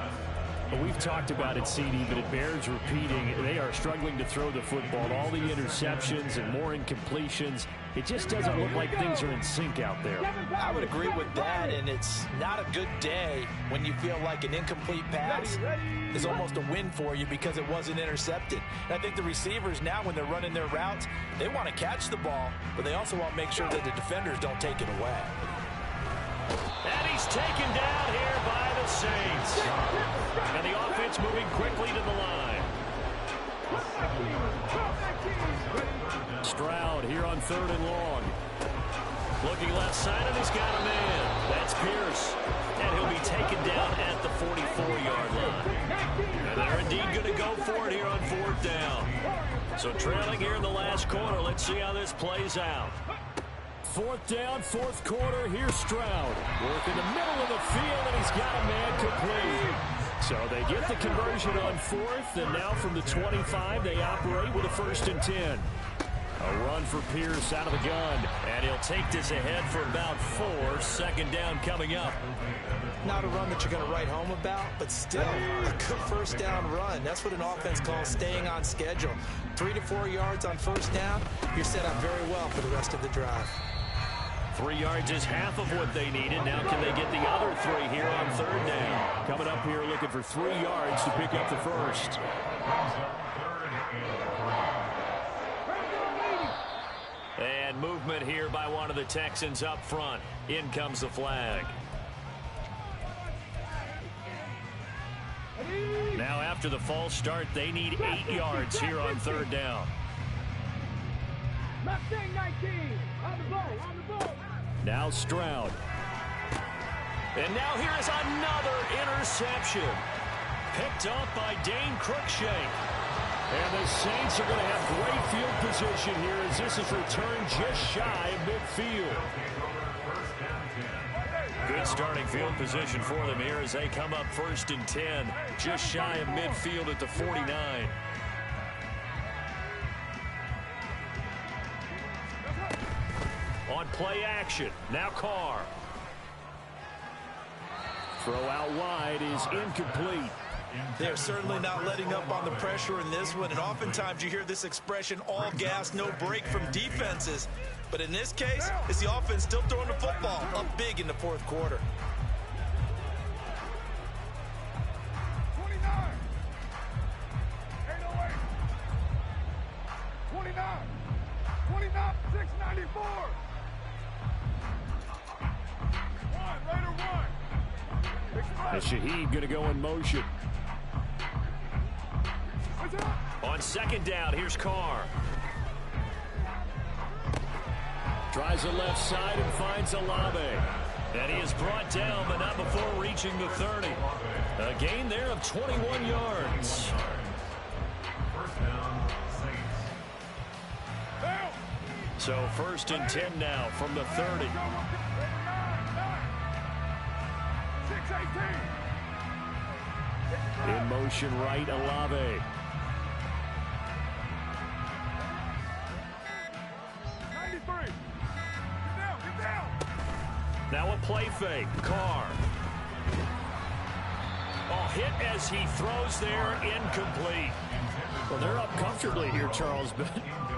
[SPEAKER 1] But we've talked about it, CD, but it bears repeating. They are struggling to throw the football. All the interceptions and more incompletions. It just doesn't look like things are in sync out there.
[SPEAKER 5] I would agree with that, and it's not a good day when you feel like an incomplete pass is almost a win for you because it wasn't intercepted. And I think the receivers now, when they're running their routes, they want to catch the ball, but they also want to make sure that the defenders don't take it away.
[SPEAKER 1] And he's taken down here by the Saints. And the offense moving quickly to the line. Stroud here on 3rd and long. Looking left side, and he's got a man. That's Pierce. And he'll be taken down at the 44-yard line. And they're indeed going to go for it here on 4th down. So trailing here in the last quarter. Let's see how this plays out. 4th down, 4th quarter. Here's Stroud. Work in the middle of the field, and he's got a man complete. So they get the conversion on 4th, and now from the 25, they operate with a 1st and 10. A run for Pierce out of the gun, and he'll take this ahead for about 4. 2nd down coming up.
[SPEAKER 5] Not a run that you're going to write home about, but still a good 1st down run. That's what an offense calls staying on schedule. 3 to 4 yards on 1st down, you're set up very well for the rest of the drive.
[SPEAKER 1] 3 yards is half of what they needed. Now can they get the other 3 here on 3rd down? Coming up here looking for 3 yards to pick up the 1st. And movement here by one of the Texans up front. In comes the flag. Now after the false start, they need 8 yards here on 3rd down.
[SPEAKER 2] Mustang 19, on the ball.
[SPEAKER 1] Now Stroud. And now here is another interception. Picked up by Dane Cruikshank. And the Saints are going to have great field position here as this is returned just shy of midfield. Good starting field position for them here as they come up 1st and 10, just shy of midfield at the 49. On play action, now Carr. Throw out wide is incomplete.
[SPEAKER 5] They're certainly not letting up on the pressure in this one, and oftentimes you hear this expression, all gas, no break from defenses. But in this case, it's the offense still throwing the football up big in the 4th quarter.
[SPEAKER 2] 29. 808. 29. 29. 694. Raider one.
[SPEAKER 1] And Shaheed going to go in motion. On 2nd down, here's Carr. Tries the left side and finds Olave. And he is brought down, but not before reaching the 30. A gain there of 21 yards. So 1st and 10 now from the 30.
[SPEAKER 2] 618.
[SPEAKER 1] In motion right, Olave.
[SPEAKER 2] 93. Get down.
[SPEAKER 1] Now a play fake. Carr. Oh, hit as he throws there, incomplete. Well, they're up comfortably here, Charles, but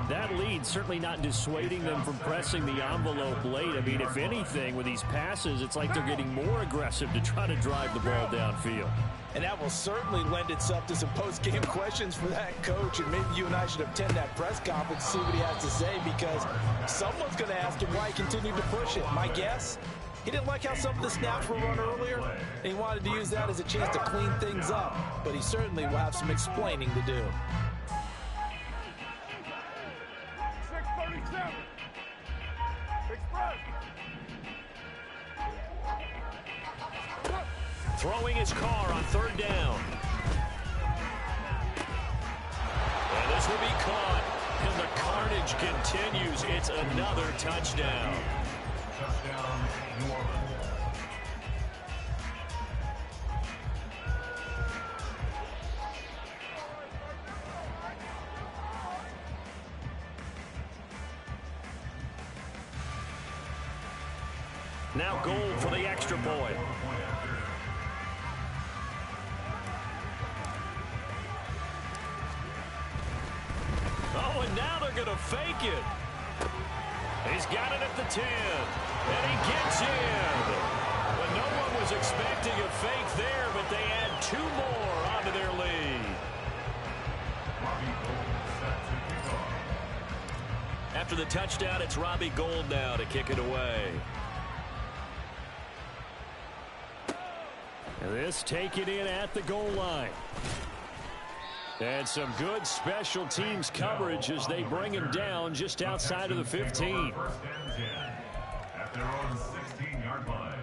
[SPEAKER 1] that lead certainly not dissuading them from pressing the envelope late. I mean, if anything, with these passes, it's like they're getting more aggressive to try to drive the ball downfield.
[SPEAKER 5] And that will certainly lend itself to some post-game questions for that coach. And maybe you and I should attend that press conference, see what he has to say, because someone's going to ask him why he continued to push it. My guess, he didn't like how some of the snaps were run earlier, and he wanted to use that as a chance to clean things up. But he certainly will have some explaining to do.
[SPEAKER 2] 637. Express.
[SPEAKER 1] Throwing his Carr on 3rd down. And this will be caught. And the carnage continues. It's another touchdown.
[SPEAKER 4] Touchdown, New Orleans.
[SPEAKER 1] Now goal for the extra point. Oh, and now they're going to fake it. He's got it at the 10. And he gets in. Well, no one was expecting a fake there, but they add 2 more onto their lead. After the touchdown, it's Robbie Gould now to kick it away. And this taken in at the goal line. And some good special teams coverage as they bring him down just outside of the 15.
[SPEAKER 4] 1st and 10 at their own 16-yard line.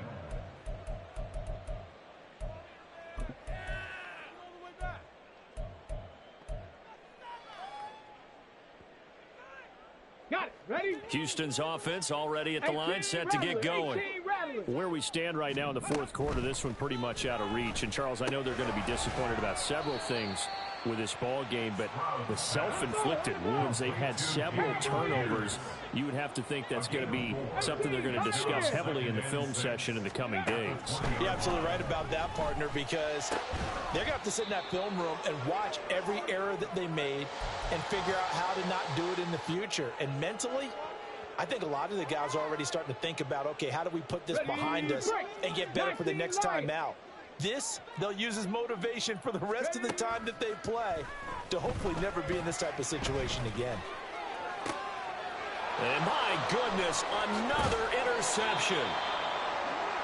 [SPEAKER 2] Got it. Ready?
[SPEAKER 1] Houston's offense already at the line, set to get going. Where we stand right now in the 4th quarter, this one pretty much out of reach. And, Charles, I know they're going to be disappointed about several things with this ball game, but the self-inflicted wounds, they've had several turnovers. You would have to think that's going to be something they're going to discuss heavily in the film session in the coming days.
[SPEAKER 5] You're absolutely right about that, partner, because they're going to have to sit in that film room and watch every error that they made and figure out how to not do it in the future. And mentally, I think a lot of the guys are already starting to think about, okay, how do we put this behind us and get better for the next time out? This, they'll use as motivation for the rest of the time that they play to hopefully never be in this type of situation again.
[SPEAKER 1] And my goodness, another interception.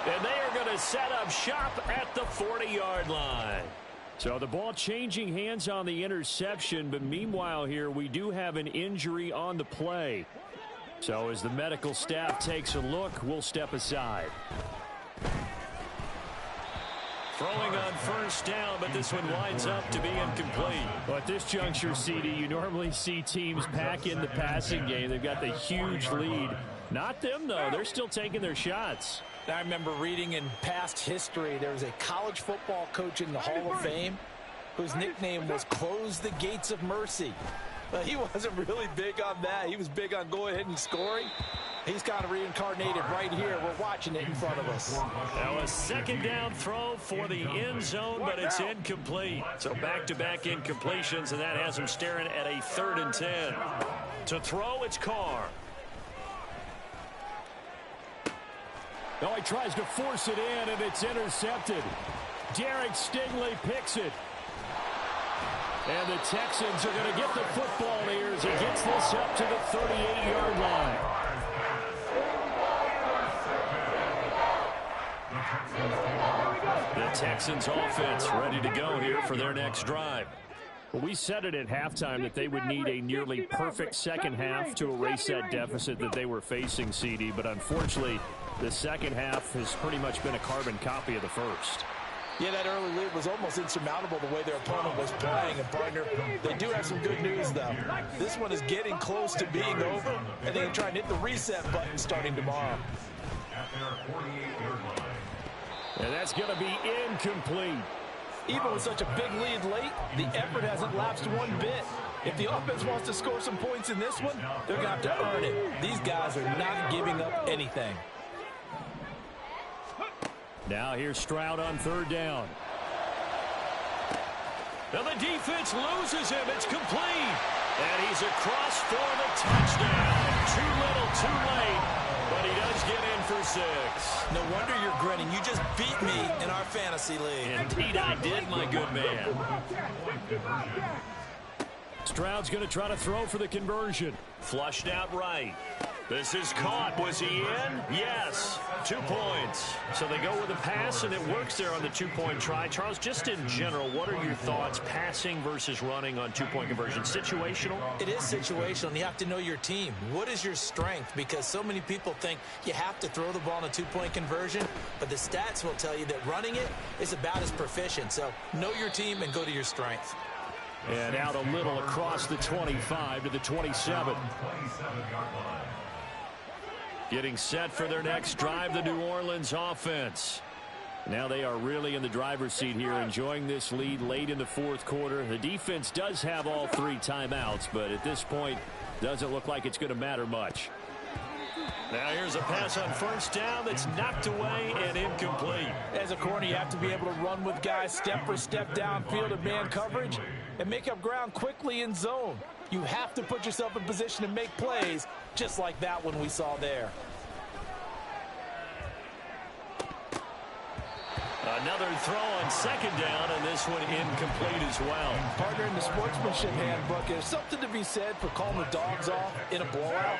[SPEAKER 1] And they are going to set up shop at the 40-yard line. So the ball changing hands on the interception, but meanwhile here we do have an injury on the play. So as the medical staff takes a look, we'll step aside. Throwing on first down, but this one winds up to be incomplete.
[SPEAKER 6] Well, at this juncture, CD, you normally see teams pack in the passing game. They've got the huge lead. Not them, though. They're still taking their shots.
[SPEAKER 5] I remember reading in past history, there was a college football coach in the Hall of Fame whose nickname was Close the Gates of Mercy. But he wasn't really big on that. He was big on going ahead and scoring. He's kind of reincarnated right here. We're watching it in front of us.
[SPEAKER 1] Now a second down throw for the end zone, but it's incomplete. So back-to-back incompletions, and that has him staring at a 3rd and 10. To throw, it's Carr.
[SPEAKER 6] Oh, he tries to force it in, and it's intercepted. Derek Stingley picks it. And the Texans are going to get the football here as he gets this up to the 38-yard line.
[SPEAKER 1] The Texans offense ready to go here for their next drive.
[SPEAKER 6] Well, we said it at halftime that they would need a nearly perfect second half to erase that deficit that they were facing, CD. But unfortunately, the second half has pretty much been a carbon copy of the first.
[SPEAKER 5] Yeah, that early lead was almost insurmountable the way their opponent was playing. And, partner, they do have some good news, though. This one is getting close to being over, and they can try and hit the reset button starting tomorrow.
[SPEAKER 6] And that's going to be incomplete.
[SPEAKER 5] Even with such a big lead late, the effort hasn't lapsed one bit. If the offense wants to score some points in this one, they're going to have to earn it. These guys are not giving up anything.
[SPEAKER 6] Now here's Stroud on 3rd down.
[SPEAKER 1] Now the defense loses him. It's complete. And he's across for the touchdown. Too little, too late. But he does get in for 6.
[SPEAKER 5] No wonder you're grinning. You just beat me in our fantasy league.
[SPEAKER 1] Indeed I did, my good man.
[SPEAKER 6] Stroud's going to try to throw for the conversion.
[SPEAKER 1] Flushed out right. This is caught. Was he in? Yes. 2 points. So they go with a pass, and it works there on the 2-point try. Charles, just in general, what are your thoughts passing versus running on 2-point conversion? Situational?
[SPEAKER 5] It is situational, and you have to know your team. What is your strength? Because so many people think you have to throw the ball in a 2-point conversion, but the stats will tell you that running it is about as proficient. So know your team and go to your strength.
[SPEAKER 6] And out a little across the 25 to the 27.
[SPEAKER 1] Getting set for their next drive, the New Orleans offense.
[SPEAKER 6] Now they are really in the driver's seat here, enjoying this lead late in the 4th quarter. The defense does have all 3 timeouts, but at this point, doesn't look like it's going to matter much.
[SPEAKER 1] Now here's a pass on first down that's knocked away and incomplete.
[SPEAKER 5] As a corner, you have to be able to run with guys step for step downfield in man coverage and make up ground quickly in zone. You have to put yourself in position to make plays, just like that one we saw there.
[SPEAKER 1] Another throw on 2nd down, and this one incomplete as well.
[SPEAKER 5] Partner, in the sportsmanship handbook, there's something to be said for calling the dogs off in a blowout.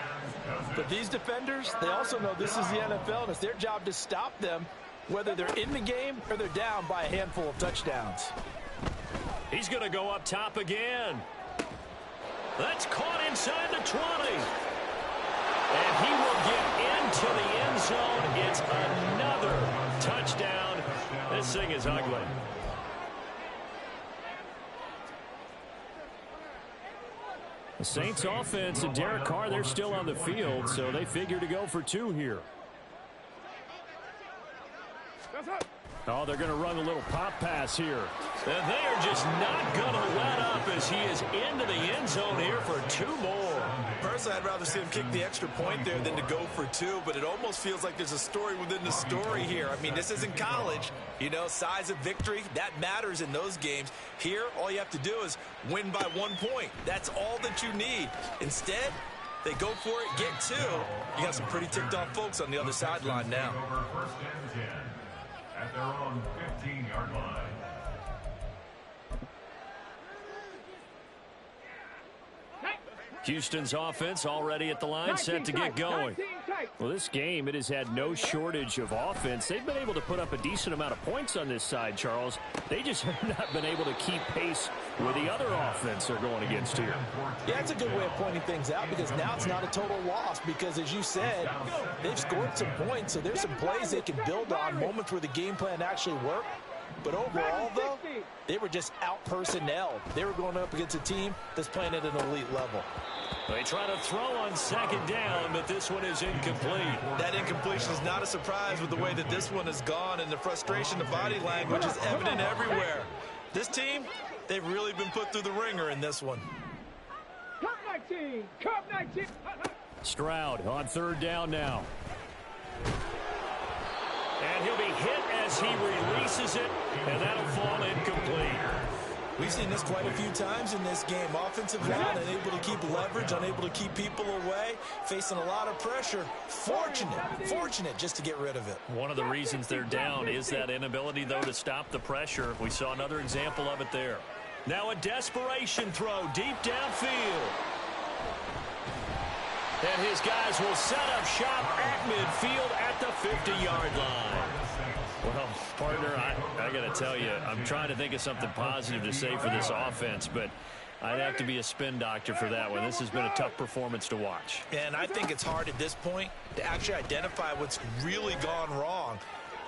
[SPEAKER 5] But these defenders, they also know this is the NFL, and it's their job to stop them, whether they're in the game or they're down by a handful of touchdowns.
[SPEAKER 1] He's going to go up top again. That's caught inside the 20. And he will get into the end zone. It's another touchdown. This thing is ugly.
[SPEAKER 6] The Saints offense and Derek Carr, they're still on the field, so they figure to go for 2 here. Oh, they're going to run a little pop pass here.
[SPEAKER 1] And they are just not going to let up as he is into the end zone here for 2 more.
[SPEAKER 7] Personally, I'd rather see him kick the extra point there than to go for 2, but it almost feels like there's a story within the story here. I mean, this isn't college. You know, size of victory, that matters in those games. Here, all you have to do is win by 1 point. That's all that you need. Instead, they go for it, get 2. You got some pretty ticked off folks on the other sideline now.
[SPEAKER 4] First and 10 at their own 15-yard line.
[SPEAKER 1] Houston's offense already at the line, set to get going.
[SPEAKER 6] Well, this game, it has had no shortage of offense. They've been able to put up a decent amount of points on this side, Charles. They just have not been able to keep pace with the other offense they're going against here.
[SPEAKER 5] Yeah, that's a good way of pointing things out, because now it's not a total loss, because as you said, they've scored some points, so there's some plays they can build on, moments where the game plan actually worked. But overall, though, they were just out-personnel. They were going up against a team that's playing at an elite level.
[SPEAKER 1] They try to throw on second down, but this one is incomplete.
[SPEAKER 7] That incompletion is not a surprise with the way that this one has gone, and the frustration, the body language is evident everywhere. This team, they've really been put through the ringer in this one.
[SPEAKER 2] Cup 19! Cup 19!
[SPEAKER 6] Stroud on third down now.
[SPEAKER 1] And he'll be hit as he releases it, and that'll fall incomplete.
[SPEAKER 5] We've seen this quite a few times in this game. Offensive line unable to keep leverage, unable to keep people away, facing a lot of pressure. Fortunate just to get rid of it.
[SPEAKER 1] One of the reasons they're down is that inability, though, to stop the pressure. We saw another example of it there. Now a desperation throw deep downfield. And his guys will set up shop at midfield at the 50-yard line. Well, partner, I got to tell you, I'm trying to think of something positive to say for this offense, but I'd have to be a spin doctor for that one. This has been a tough performance to watch.
[SPEAKER 7] And I think it's hard at this point to actually identify what's really gone wrong.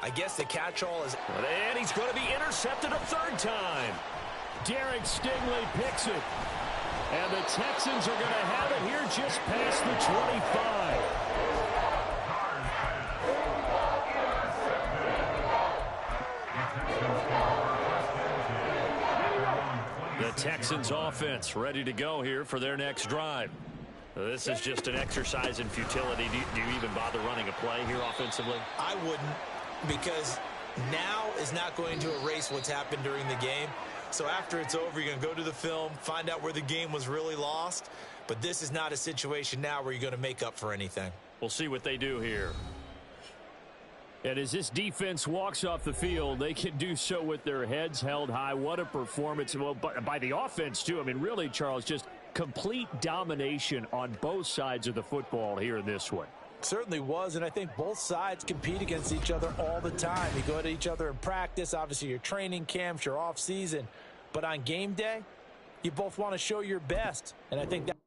[SPEAKER 7] I guess the catch-all is...
[SPEAKER 1] And he's going to be intercepted a third time.
[SPEAKER 6] Derek Stingley picks it. And the Texans are going to have it here just past the 25. The Texans offense ready to go here for their next drive.
[SPEAKER 1] This is just an exercise in futility. Do you even bother running a play here offensively?
[SPEAKER 7] I wouldn't, because now is not going to erase what's happened during the game. So after it's over, you're going to go to the film, find out where the game was really lost. But this is not a situation now where you're going to make up for anything.
[SPEAKER 1] We'll see what they do here.
[SPEAKER 6] And as this defense walks off the field, they can do so with their heads held high. What a performance. Well, by the offense, too. I mean, really, Charles, just complete domination on both sides of the football here in this one.
[SPEAKER 5] Certainly was, and I think both sides compete against each other all the time. You go at each other in practice, obviously your training camps, your off season, but on game day, you both want to show your best, and I think that